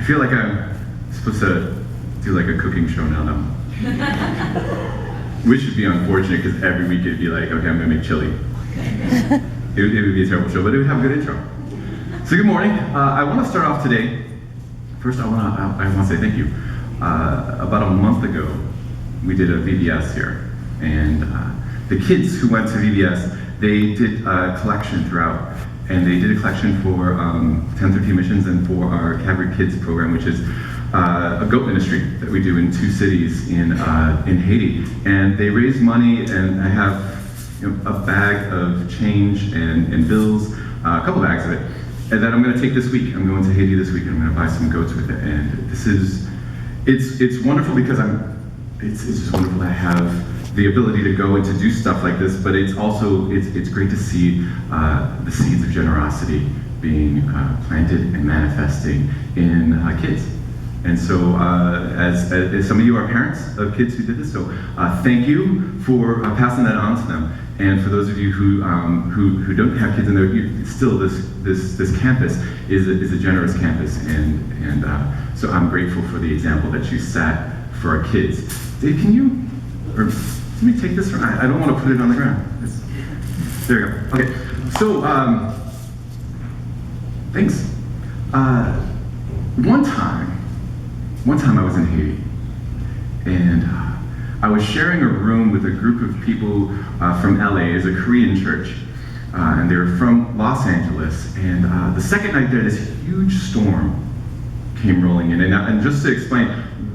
I feel like I'm supposed to do like a cooking show now, which would be unfortunate because every week it'd be like, okay, I'm gonna make chili. It would be a terrible show, but it would have a good intro. So good morning. I want to start off today. First, I want to say thank you. About a month ago, we did a VBS here, and the kids who went to VBS, they did a collection throughout, and they did a collection for 1013 Missions and for our Calvary Kids program, which is a goat ministry that we do in 2 cities in Haiti. And they raised money, and I have a bag of change and bills, a couple bags of it, and that I'm going to take this week. I'm going to Haiti this week, and I'm going to buy some goats with it. And this is, it's wonderful because it's just wonderful that I have the ability to go and to do stuff like this, but it's also, it's great to see the seeds of generosity being planted and manifesting in kids. And so, as some of you are parents of kids who did this, so thank you for passing that on to them. And for those of you who don't have kids in there, still this campus is a generous campus, and so I'm grateful for the example that you set for our kids. Dave, can you, or let me take this from, I don't want to put it on the ground. There you go. Okay, so thanks. One time I was in Haiti, and I was sharing a room with a group of people from LA. It's a Korean church, and they were from Los Angeles. And the second night there, this huge storm came rolling in. And just to explain,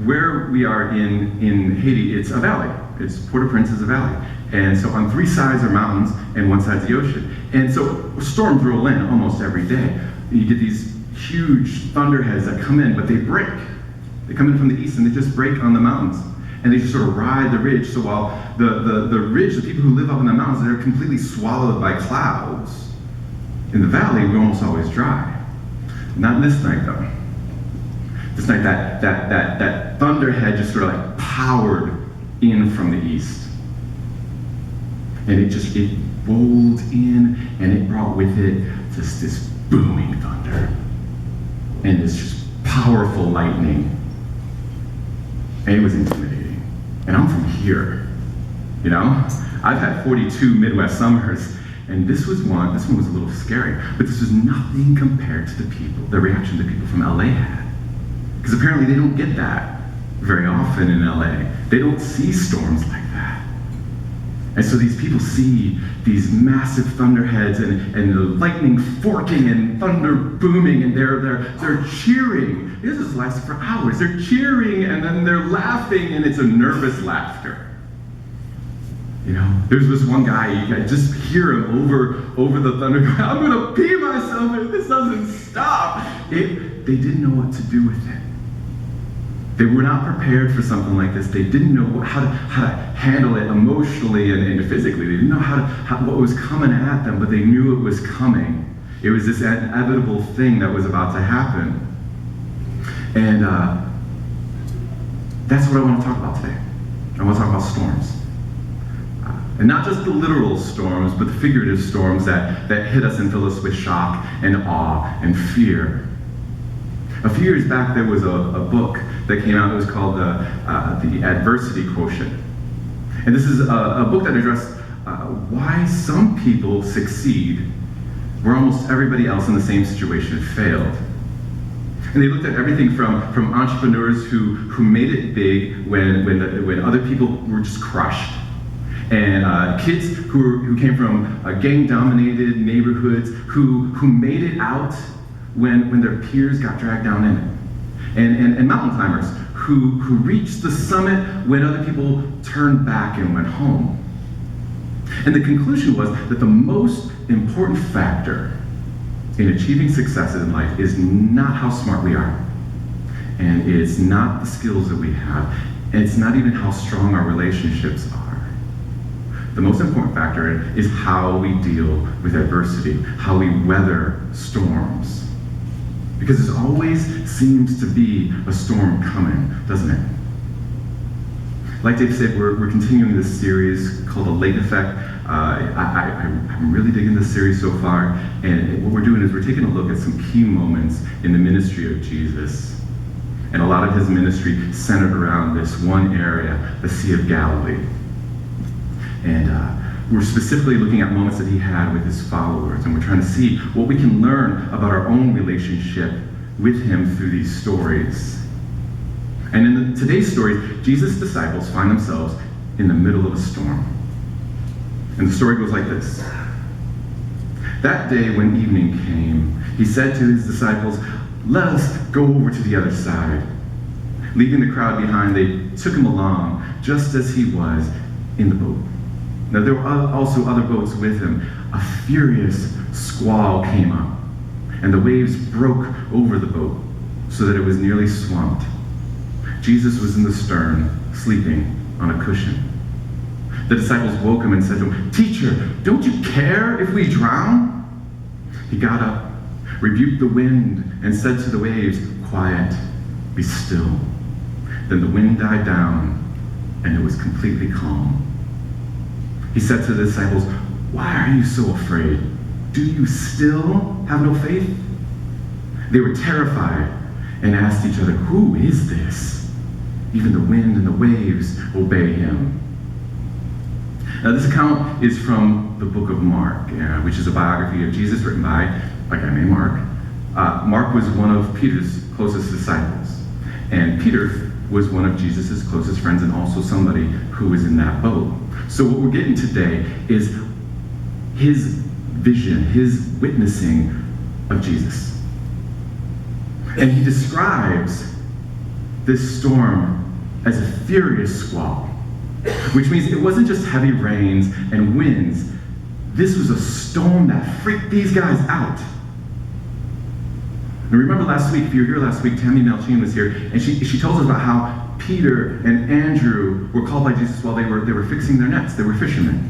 where we are in Haiti, it's a valley. It's Port-au-Prince is a valley. And so on 3 sides are mountains, and 1 side's the ocean. And so storms roll in almost every day. You get these huge thunderheads that come in, but they break. They come in from the east and they just break on the mountains. And they just sort of ride the ridge. So while the ridge, the people who live up in the mountains, they're completely swallowed by clouds. In the valley, we're almost always dry. Not this night though. This night that thunderhead just sort of like powered in from the east. And it rolled in, and it brought with it just this booming thunder. And this just powerful lightning. And it was intimidating. And I'm from here, you know? I've had 42 Midwest summers, and this one was a little scary, but this was nothing compared to the reaction the people from LA had. Because apparently they don't get that very often in LA. They don't see storms like that. And so these people see these massive thunderheads and the lightning forking and thunder booming, and they're cheering. This has lasted for hours. They're cheering and then they're laughing, and it's a nervous laughter. You know, there's this one guy, you can just hear him over the thunder going, I'm gonna pee myself if this doesn't stop. They didn't know what to do with it. They were not prepared for something like this. They didn't know how to handle it emotionally and physically. They didn't know what was coming at them, but they knew it was coming. It was this inevitable thing that was about to happen. And that's what I want to talk about today. I want to talk about storms. And not just the literal storms, but the figurative storms that hit us and fill us with shock and awe and fear. A few years back, there was a book that came out. It was called The Adversity Quotient. And this is a book that addressed why some people succeed where almost everybody else in the same situation failed. And they looked at everything from entrepreneurs who made it big when other people were just crushed, and kids who came from gang-dominated neighborhoods who made it out when their peers got dragged down in it, and mountain climbers who reached the summit when other people turned back and went home. And the conclusion was that the most important factor in achieving success in life is not how smart we are, and it's not the skills that we have, and it's not even how strong our relationships are. The most important factor is how we deal with adversity, how we weather storms. Because there always seems to be a storm coming, doesn't it? Like Dave said, we're continuing this series called The Lake Effect. I'm really digging this series so far, and what we're doing is we're taking a look at some key moments in the ministry of Jesus And a lot of his ministry centered around this one area, the Sea of Galilee. And we're specifically looking at moments that he had with his followers, and we're trying to see what we can learn about our own relationship with him through these stories. And in today's story, Jesus' disciples find themselves in the middle of a storm. And the story goes like this. That day when evening came, he said to his disciples, "Let us go over to the other side." Leaving the crowd behind, they took him along, just as he was in the boat. Now there were also other boats with him. A furious squall came up, and the waves broke over the boat, so that it was nearly swamped. Jesus was in the stern, sleeping on a cushion. The disciples woke him and said to him, "Teacher, don't you care if we drown?" He got up, rebuked the wind, and said to the waves, "Quiet, be still." Then the wind died down, and it was completely calm. He said to the disciples, "Why are you so afraid? Do you still have no faith?" They were terrified and asked each other, "Who is this? Even the wind and the waves obey him." Now this account is from the book of Mark, which is a biography of Jesus written by a guy named Mark. Mark was one of Peter's closest disciples. And Peter was one of Jesus' closest friends and also somebody who was in that boat. So what we're getting today is his vision, his witnessing of Jesus. And he describes this storm as a furious squall, which means it wasn't just heavy rains and winds. This was a storm that freaked these guys out. Now remember last week, if you were here last week, Tammy Malchin was here, and she told us about how Peter and Andrew were called by Jesus while they were fixing their nets. They were fishermen.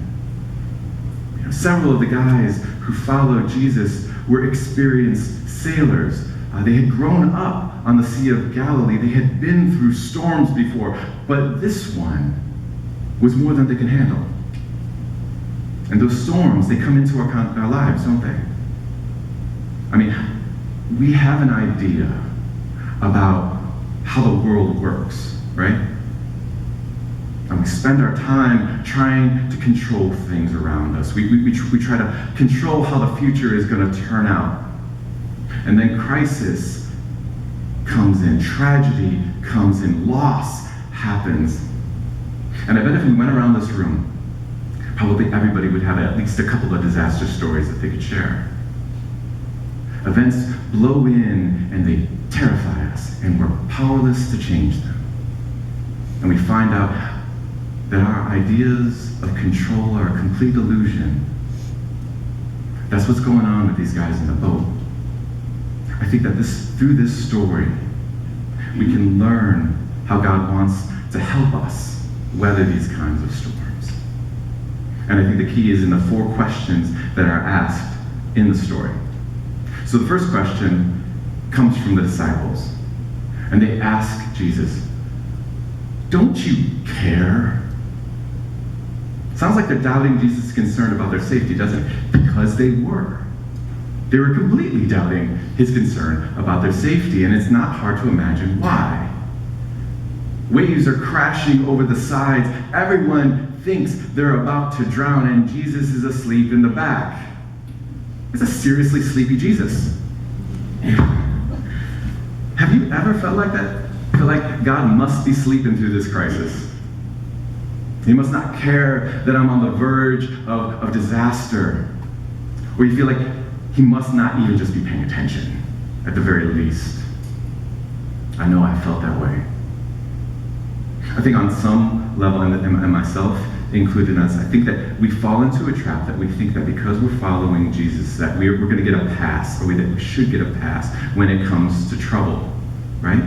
You know, several of the guys who followed Jesus were experienced sailors. They had grown up on the Sea of Galilee. They had been through storms before, but this one was more than they could handle. And those storms, they come into our lives, don't they? I mean, we have an idea about how the world works, right? And we spend our time trying to control things around us. We try to control how the future is going to turn out. And then crisis comes in, tragedy comes in, loss happens. And I bet if we went around this room, probably everybody would have at least a couple of disaster stories that they could share. Events blow in and they terrify us, and we're powerless to change them. And we find out that our ideas of control are a complete illusion. That's what's going on with these guys in the boat. I think that through this story, we can learn how God wants to help us weather these kinds of storms. And I think the key is in the 4 questions that are asked in the story. So the first question comes from the disciples, and they ask Jesus, "Don't you care?" Sounds like they're doubting Jesus' concern about their safety, doesn't it? Because they were. They were completely doubting his concern about their safety, and it's not hard to imagine why. Waves are crashing over the sides. Everyone thinks they're about to drown, and Jesus is asleep in the back. It's a seriously sleepy Jesus. Have you ever felt like that? Feel like God must be sleeping through this crisis. He must not care that I'm on the verge of disaster. Or you feel like he must not even just be paying attention, at the very least. I know I felt that way. I think on some level, and myself included in us, I think that we fall into a trap that we think that because we're following Jesus, that we're going to get a pass, or that we should get a pass when it comes to trouble, right?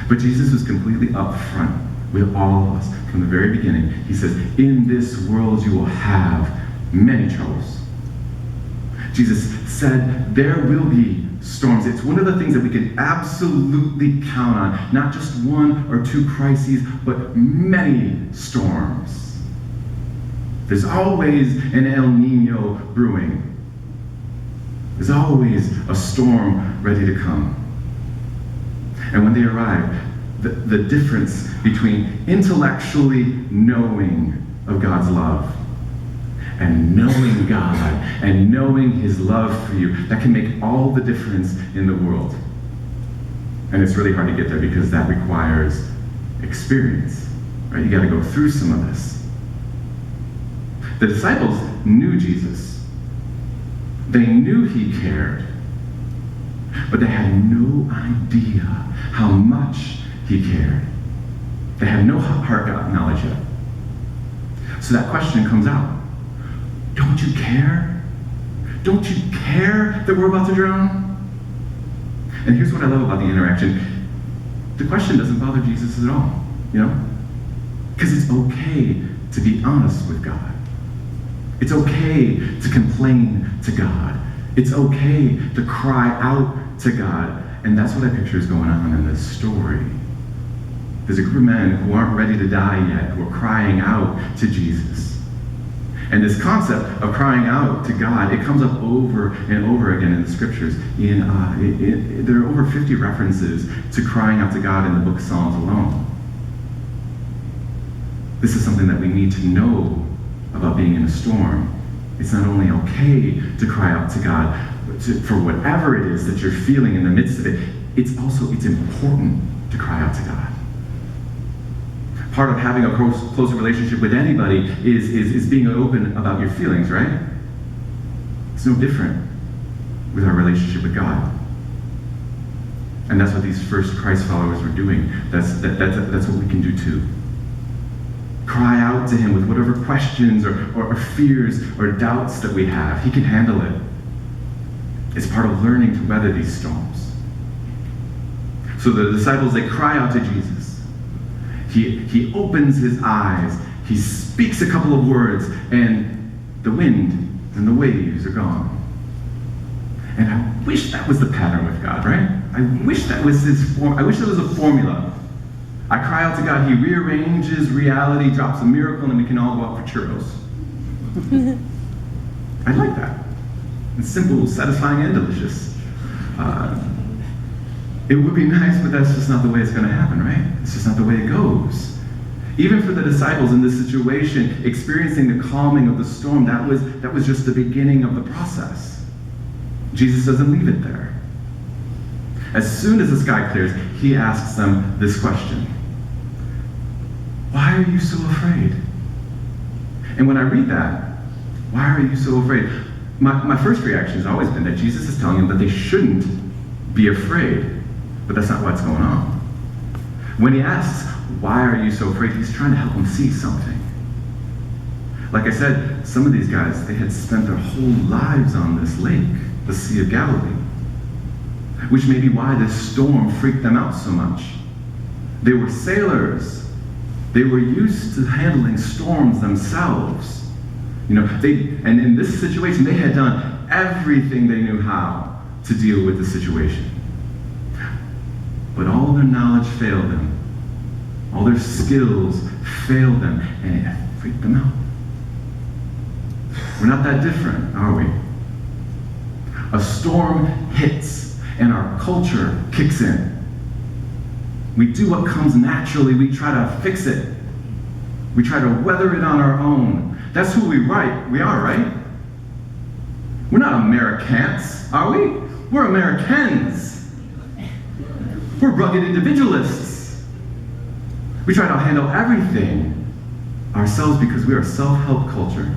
But Jesus was completely upfront with all of us from the very beginning. He says, "In this world you will have many troubles." Jesus said there will be storms. It's one of the things that we can absolutely count on. Not just 1 or 2 crises, but many storms. There's always an El Nino brewing. There's always a storm ready to come. And when they arrived, the difference between intellectually knowing of God's love and knowing God and knowing his love for you, that can make all the difference in the world. And it's really hard to get there because that requires experience, right? You got to go through some of this. The disciples knew Jesus. They knew he cared, but they had no idea how much he cared. They had no heart knowledge yet. So that question comes out. Don't you care? Don't you care that we're about to drown? And here's what I love about the interaction. The question doesn't bother Jesus at all, Because it's okay to be honest with God. It's okay to complain to God. It's okay to cry out to God. And that's what I picture is going on in this story. There's a group of men who aren't ready to die yet, who are crying out to Jesus. And this concept of crying out to God, it comes up over and over again in the scriptures. There are over 50 references to crying out to God in the book of Psalms alone. This is something that we need to know about being in a storm. It's not only okay to cry out to God for whatever it is that you're feeling in the midst of it, it's important to cry out to God. Part of having a closer relationship with anybody is being open about your feelings, right? It's no different with our relationship with God. And that's what these first Christ followers were doing. That's what we can do too. Cry out to him with whatever questions or fears or doubts that we have. He can handle it. It's part of learning to weather these storms. So the disciples, they cry out to Jesus. He opens his eyes, he speaks a couple of words, and the wind and the waves are gone. And I wish that was the pattern with God, right? I wish that was I wish there was a formula. I cry out to God, he rearranges reality, drops a miracle, and we can all go out for churros. I'd like that. It's simple, satisfying, and delicious. It would be nice, but that's just not the way it's going to happen, right? It's just not the way it goes. Even for the disciples in this situation, experiencing the calming of the storm, that was just the beginning of the process. Jesus doesn't leave it there. As soon as the sky clears, he asks them this question. Why are you so afraid? And when I read that, why are you so afraid? My first reaction has always been that Jesus is telling them that they shouldn't be afraid. But that's not what's going on. When he asks, why are you so afraid? He's trying to help them see something. Like I said, some of these guys, they had spent their whole lives on this lake, the Sea of Galilee, which may be why this storm freaked them out so much. They were sailors. They were used to handling storms themselves. And in this situation, they had done everything they knew how to deal with the situation. But all their knowledge failed them. All their skills failed them, and it freaked them out. We're not that different, are we? A storm hits, and our culture kicks in. We do what comes naturally. We try to fix it. We try to weather it on our own. That's who we are, right? We're not Americans, are we? We're Americans. We're rugged individualists. We try to handle everything ourselves because we are a self-help culture.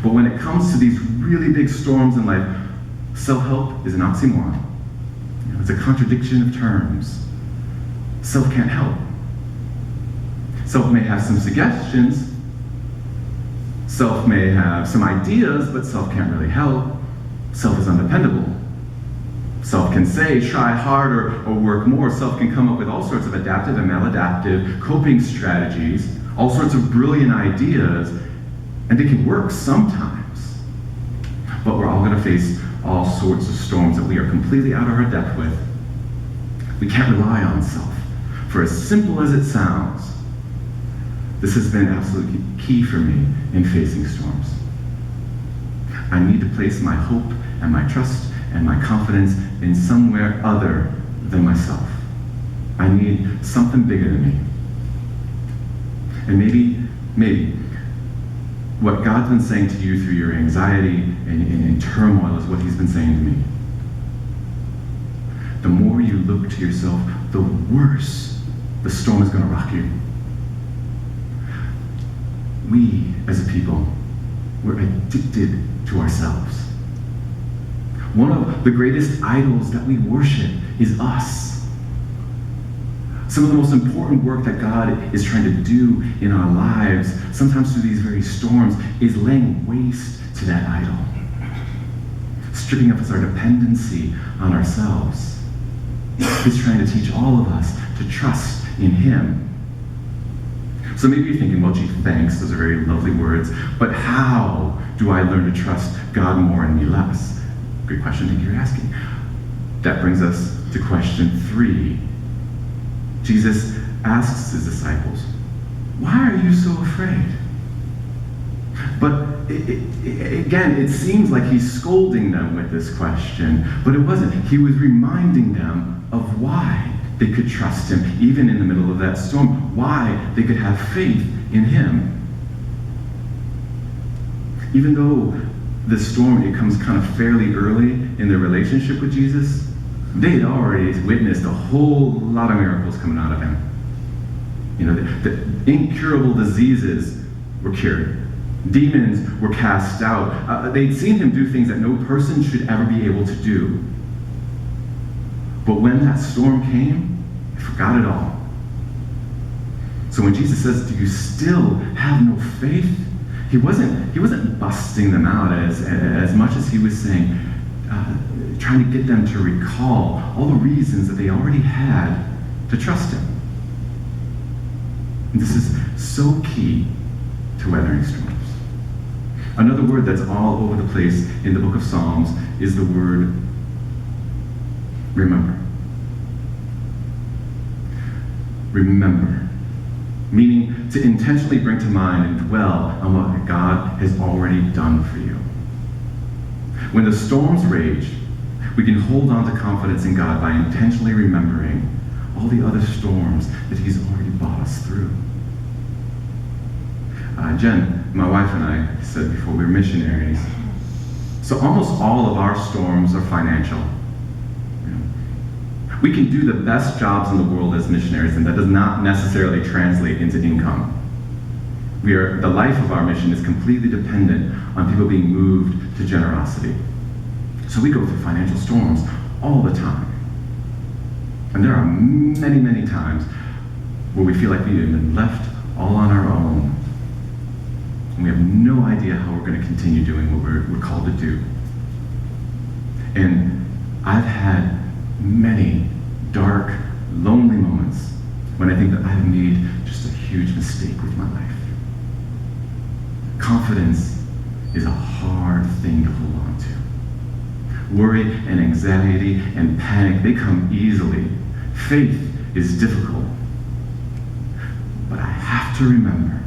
But when it comes to these really big storms in life, self-help is an oxymoron. It's a contradiction of terms. Self can't help. Self may have some suggestions. Self may have some ideas, but self can't really help. Self is undependable. Self can say, try harder or work more. Self can come up with all sorts of adaptive and maladaptive coping strategies, all sorts of brilliant ideas, and they can work sometimes. But we're all going to face all sorts of storms that we are completely out of our depth with. We can't rely on self. For as simple as it sounds, this has been absolutely key for me in facing storms. I need to place my hope and my trust and my confidence in somewhere other than myself. I need something bigger than me. And maybe, what God's been saying to you through your anxiety and turmoil is what he's been saying to me. The more you look to yourself, the worse the storm is going to rock you. We, as a people, we're addicted to ourselves. One of the greatest idols that we worship is us. Some of the most important work that God is trying to do in our lives, sometimes through these very storms, is laying waste to that idol. Stripping us our dependency on ourselves. He's trying to teach all of us to trust in him. So maybe you're thinking, well, gee, thanks, those are very lovely words, but how do I learn to trust God more and me less? Good question, thank you for asking. That brings us to question 3. Jesus asks his disciples, why are you so afraid? But again, it seems like he's scolding them with this question, but it wasn't. He was reminding them of why they could trust him, even in the middle of that storm, why they could have faith in him. Even though the storm, it comes kind of fairly early in their relationship with Jesus, they had already witnessed a whole lot of miracles coming out of him. You know, the incurable diseases were cured. Demons were cast out. They'd seen him do things that no person should ever be able to do. But when that storm came, they forgot it all. So when Jesus says, do you still have no faith? He wasn't busting them out as much as he was saying, trying to get them to recall all the reasons that they already had to trust him. And this is so key to weathering storms. Another word that's all over the place in the book of Psalms is the word remember. Remember. Meaning to intentionally bring to mind and dwell on what God has already done for you. When the storms rage, we can hold on to confidence in God by intentionally remembering all the other storms that he's already brought us through. Jen, my wife and I said before, we were missionaries. So almost all of our storms are financial. You know, we can do the best jobs in the world as missionaries, and that does not necessarily translate into income. The life of our mission is completely dependent on people being moved to generosity. So we go through financial storms all the time. And there are many, many times where we feel like we have been left all on our own. And we have no idea how we're going to continue doing what we're called to do. And I've had many dark, lonely moments when I think that I've made just a huge mistake with my life. Confidence is a hard thing to hold on to. Worry and anxiety and panic, they come easily. Faith is difficult. But I have to remember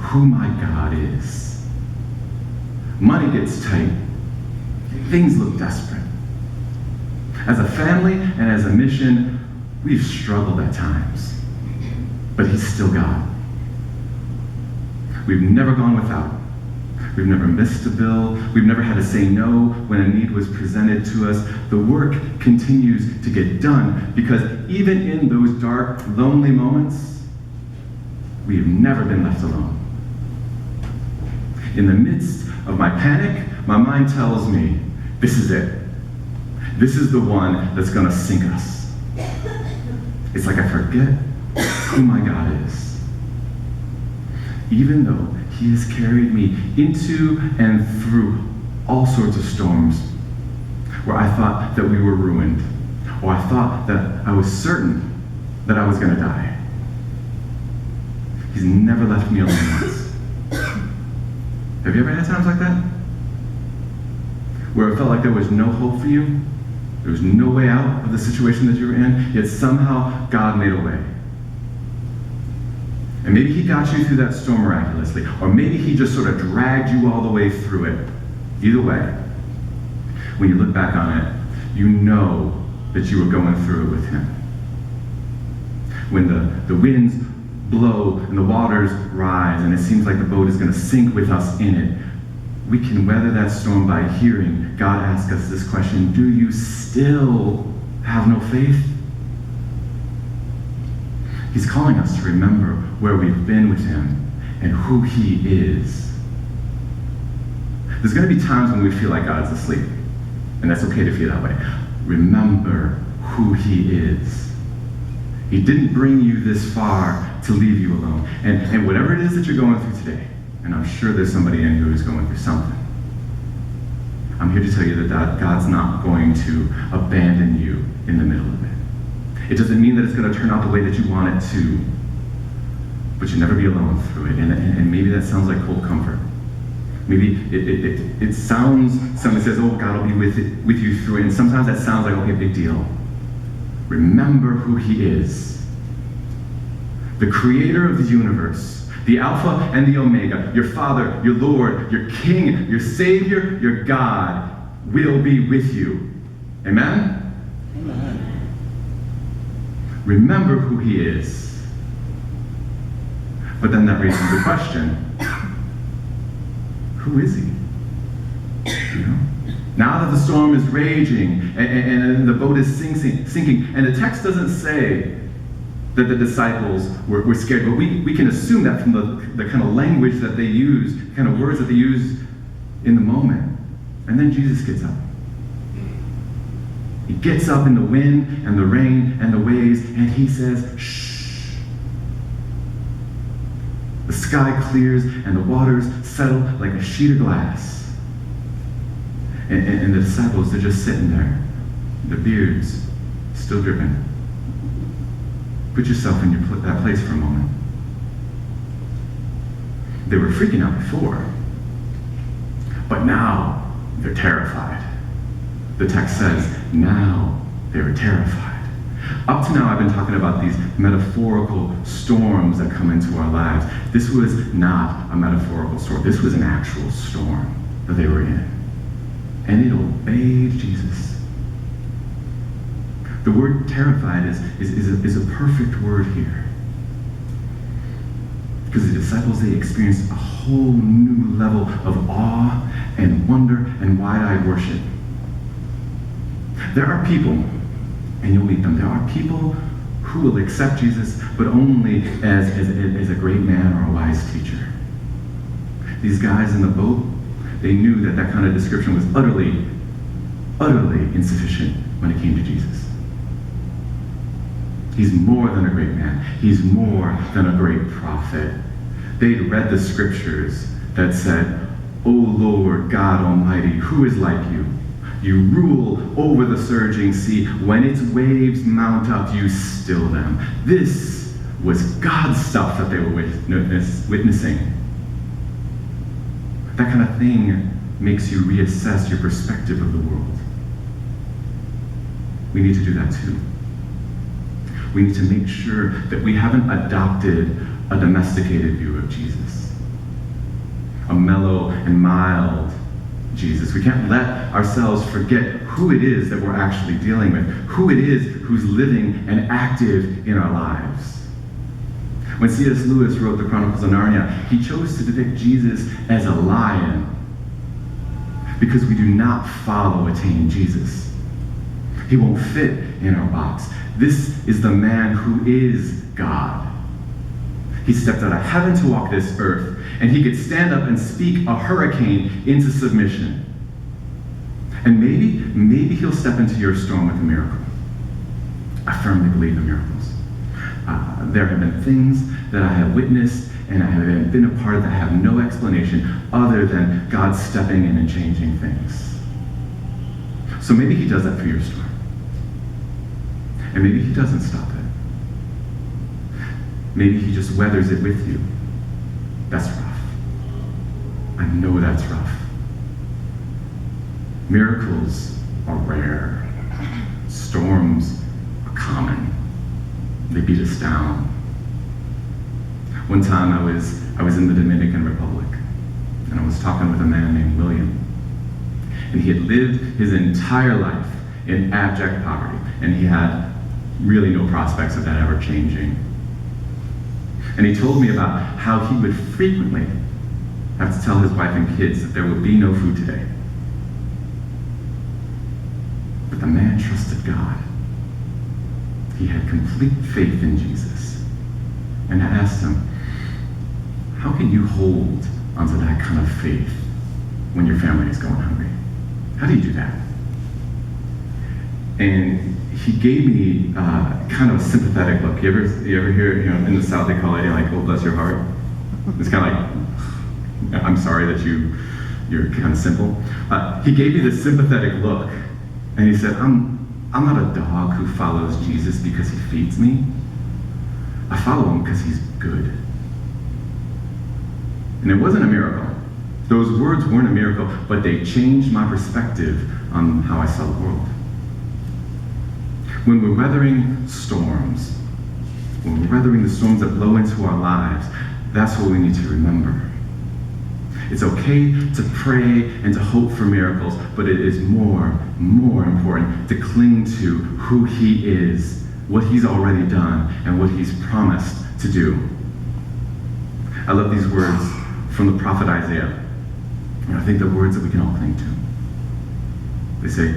who my God is. Money gets tight. Things look desperate. As a family and as a mission, we've struggled at times. But he's still God. We've never gone without. We've never missed a bill. We've never had to say no when a need was presented to us. The work continues to get done because even in those dark, lonely moments, we have never been left alone. In the midst of my panic, my mind tells me, this is it. This is the one that's going to sink us. It's like I forget who my God is. Even though he has carried me into and through all sorts of storms where I thought that we were ruined, or I thought that I was certain that I was going to die. He's never left me alone once. Have you ever had times like that? Where it felt like there was no hope for you? There was no way out of the situation that you were in, yet somehow God made a way. And maybe he got you through that storm miraculously, or maybe he just sort of dragged you all the way through it. Either way, when you look back on it, you know that you are going through it with him. When the winds blow and the waters rise and it seems like the boat is going to sink with us in it, we can weather that storm by hearing God ask us this question: do you still have no faith? He's calling us to remember where we've been with him and who he is. There's going to be times when we feel like God's asleep, and that's okay to feel that way. Remember who he is. He didn't bring you this far to leave you alone. And whatever it is that you're going through today, and I'm sure there's somebody in here who's going through something, I'm here to tell you that God's not going to abandon you in the middle of it. It doesn't mean that it's going to turn out the way that you want it to, but you'll never be alone through it. And maybe that sounds like cold comfort. Maybe it sounds, somebody says, oh, God will be with you through it. And sometimes that sounds like, okay, big deal. Remember who he is. The creator of the universe, the Alpha and the Omega, your Father, your Lord, your King, your Savior, your God will be with you. Amen? Amen. Remember who he is. But then that raises the question, who is he? You know? Now that the storm is raging and the boat is sinking, and the text doesn't say that the disciples were scared, but we can assume that from the kind of language that they use, the kind of words that they use in the moment. And then Jesus gets up. He gets up in the wind and the rain and the waves, and he says, shh. The sky clears and the waters settle like a sheet of glass. And the disciples, they're just sitting there, their beards still dripping. Put yourself in that place for a moment. They were freaking out before, but now they're terrified. The text says, now they were terrified. Up to now, I've been talking about these metaphorical storms that come into our lives. This was not a metaphorical storm. This was an actual storm that they were in. And it obeyed Jesus. The word terrified is a perfect word here. Because the disciples, they experienced a whole new level of awe and wonder and wide-eyed worship. There are people, and you'll meet them, there are people who will accept Jesus, but only as a great man or a wise teacher. These guys in the boat, they knew that kind of description was utterly, utterly insufficient when it came to Jesus. He's more than a great man. He's more than a great prophet. They'd read the scriptures that said, O Lord God Almighty, who is like you? You rule over the surging sea. When its waves mount up, you still them. This was God's stuff that they were witnessing. That kind of thing makes you reassess your perspective of the world. We need to do that too. We need to make sure that we haven't adopted a domesticated view of Jesus. A mellow and mild Jesus. We can't let ourselves forget who it is that we're actually dealing with, who it is who's living and active in our lives. When C.S. Lewis wrote the Chronicles of Narnia, he chose to depict Jesus as a lion because we do not follow a tame Jesus. He won't fit in our box. This is the man who is God. He stepped out of heaven to walk this earth, and he could stand up and speak a hurricane into submission. And maybe he'll step into your storm with a miracle. I firmly believe in miracles. There have been things that I have witnessed and I have been a part of that have no explanation other than God stepping in and changing things. So maybe he does that for your storm. And maybe he doesn't stop it. Maybe he just weathers it with you. That's rough. I know that's rough. Miracles are rare. Storms are common. They beat us down. One time I was in the Dominican Republic, and I was talking with a man named William. And he had lived his entire life in abject poverty, and he had really no prospects of that ever changing. And he told me about how he would frequently have to tell his wife and kids that there would be no food today. But the man trusted God. He had complete faith in Jesus. And I asked him, how can you hold onto that kind of faith when your family is going hungry? How do you do that? And he gave me kind of a sympathetic look. You ever hear, in the South they call it like, oh, bless your heart? It's kind of like, I'm sorry that you're kind of simple. He gave me this sympathetic look, and he said, I'm not a dog who follows Jesus because he feeds me. I follow him because he's good. And it wasn't a miracle. Those words weren't a miracle, but they changed my perspective on how I saw the world. When we're weathering storms, when we're weathering the storms that blow into our lives, that's what we need to remember. It's okay to pray and to hope for miracles, but it is more important to cling to who he is, what he's already done, and what he's promised to do. I love these words from the prophet Isaiah. I think they're words that we can all cling to. They say,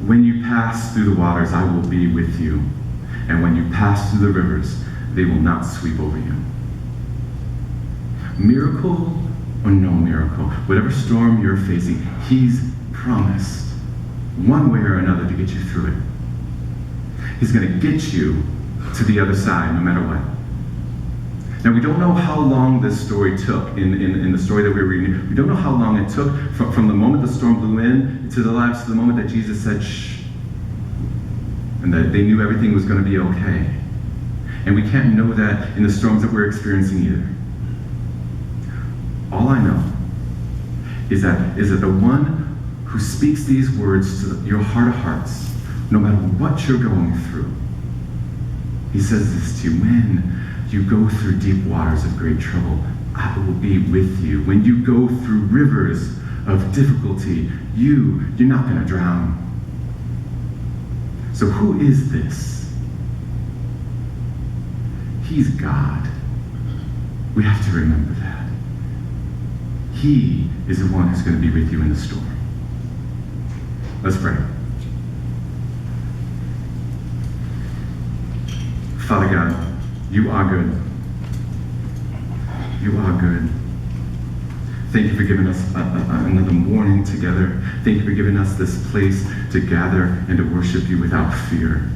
when you pass through the waters, I will be with you. And when you pass through the rivers, they will not sweep over you. Miracle or no miracle, whatever storm you're facing, he's promised one way or another to get you through it. He's going to get you to the other side no matter what. Now, we don't know how long this story took in the story that we were reading. We don't know how long it took from the moment the storm blew in to the lives to the moment that Jesus said, shh, and that they knew everything was going to be okay. And we can't know that in the storms that we're experiencing either. All I know is that the one who speaks these words to your heart of hearts, no matter what you're going through, he says this to you: when you go through deep waters of great trouble, I will be with you. When you go through rivers of difficulty, you're not going to drown. So who is this? He's God. We have to remember that. He is the one who's going to be with you in the storm. Let's pray. Father God, you are good. You are good. Thank you for giving us another morning together. Thank you for giving us this place to gather and to worship you without fear.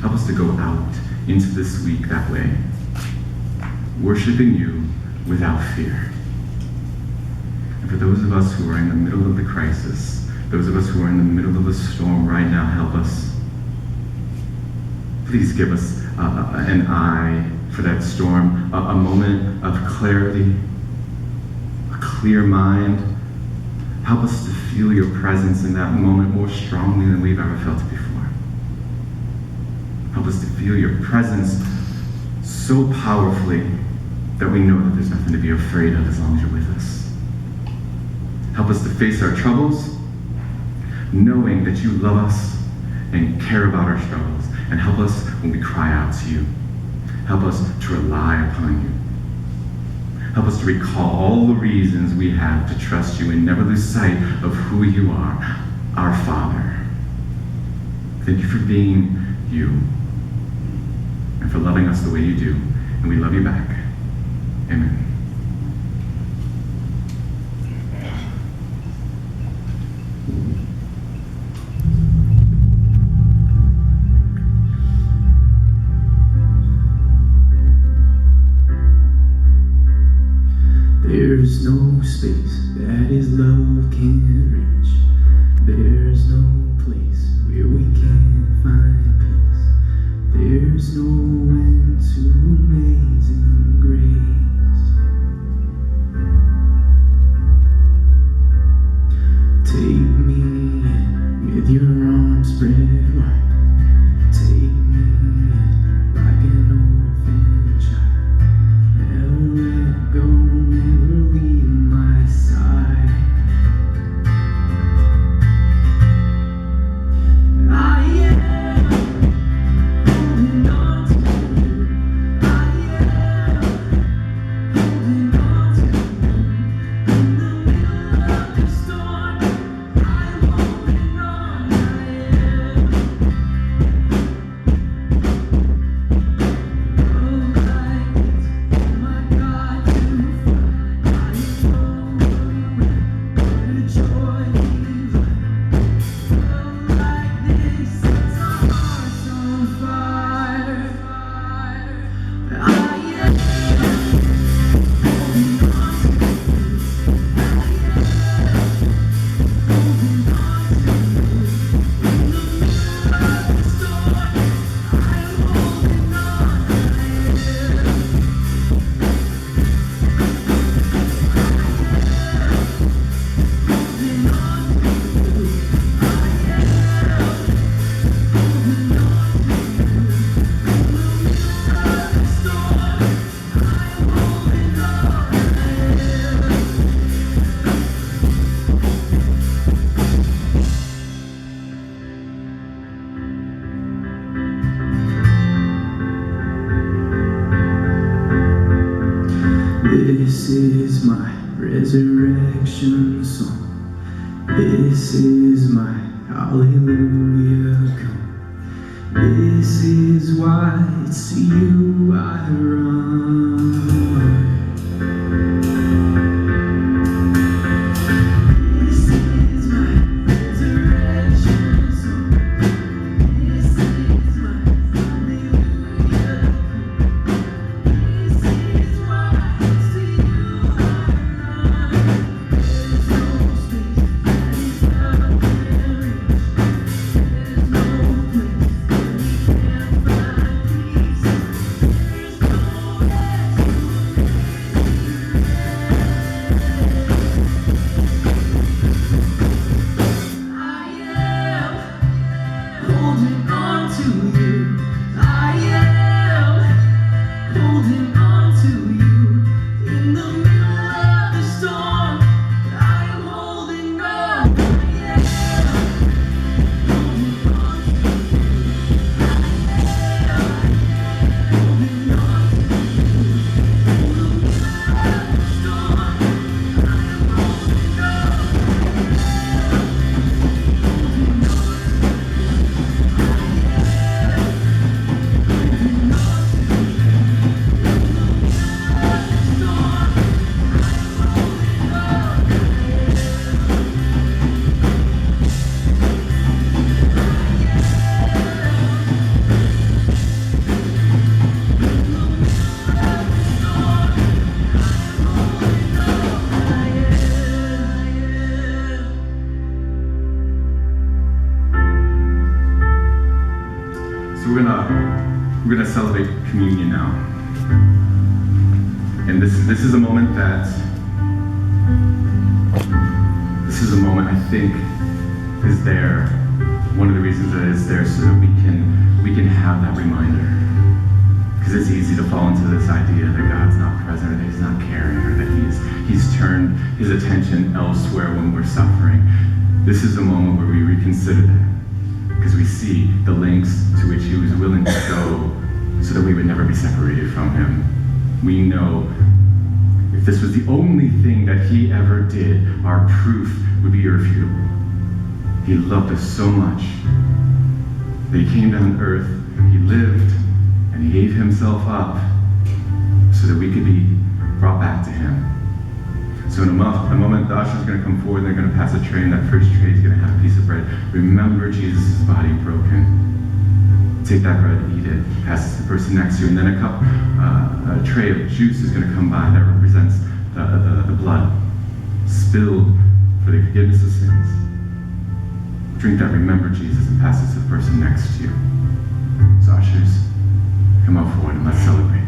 Help us to go out into this week that way, worshiping you without fear. And for those of us who are in the middle of the crisis, those of us who are in the middle of the storm right now, help us. Please give us an eye for that storm, a moment of clarity, a clear mind. Help us to feel your presence in that moment more strongly than we've ever felt it before. Help us to feel your presence so powerfully that we know that there's nothing to be afraid of as long as you're with us. Help us to face our troubles, knowing that you love us and care about our struggles. And help us when we cry out to you. Help us to rely upon you. Help us to recall all the reasons we have to trust you and never lose sight of who you are, our Father. Thank you for being you and for loving us the way you do. And we love you back. Amen. There's no space that his love can't reach. There's no place where we can't find peace. There's no end to amazing grace. Take me in with your arms spread wide. Take me in like an orphan child. Never let go, never leave my side. This is my resurrection song. This is my hallelujah come. This is why it's to you I run. This is my resurrection song. This is my hallelujah come. This is why it's to you I run. There's no space that is not there. There's no place that we can't find peace. There's no rest. I am holding on to you. I am holding on to you in the middle of the storm. I am holding on. I am holding on to you. I am holding on to you in the middle of the storm. I am holding on. So we're gonna celebrate communion now, and this is a moment I think is there. One of the reasons that it's there so that we can have that reminder, because it's easy to fall into this idea that God's not present, or that He's not caring, or that He's turned His attention elsewhere when we're suffering. This is a moment where we reconsider that, because we see the lengths to which He was willing to go so that we would never be separated from Him. We know if this was the only thing that He ever did, our proof would be irrefutable. He loved us so much that He came down to earth, He lived, and He gave Himself up so that we could be brought back to Him. So in a moment, the usher's going to come forward, and they're going to pass a tray, and that first tray is going to have a piece of bread. Remember Jesus' body broken. Take that bread, eat it, pass it to the person next to you, and then a tray of juice is going to come by that represents the blood spilled for the forgiveness of sins. Drink that, remember Jesus, and pass it to the person next to you. So ushers, come out forward and let's celebrate.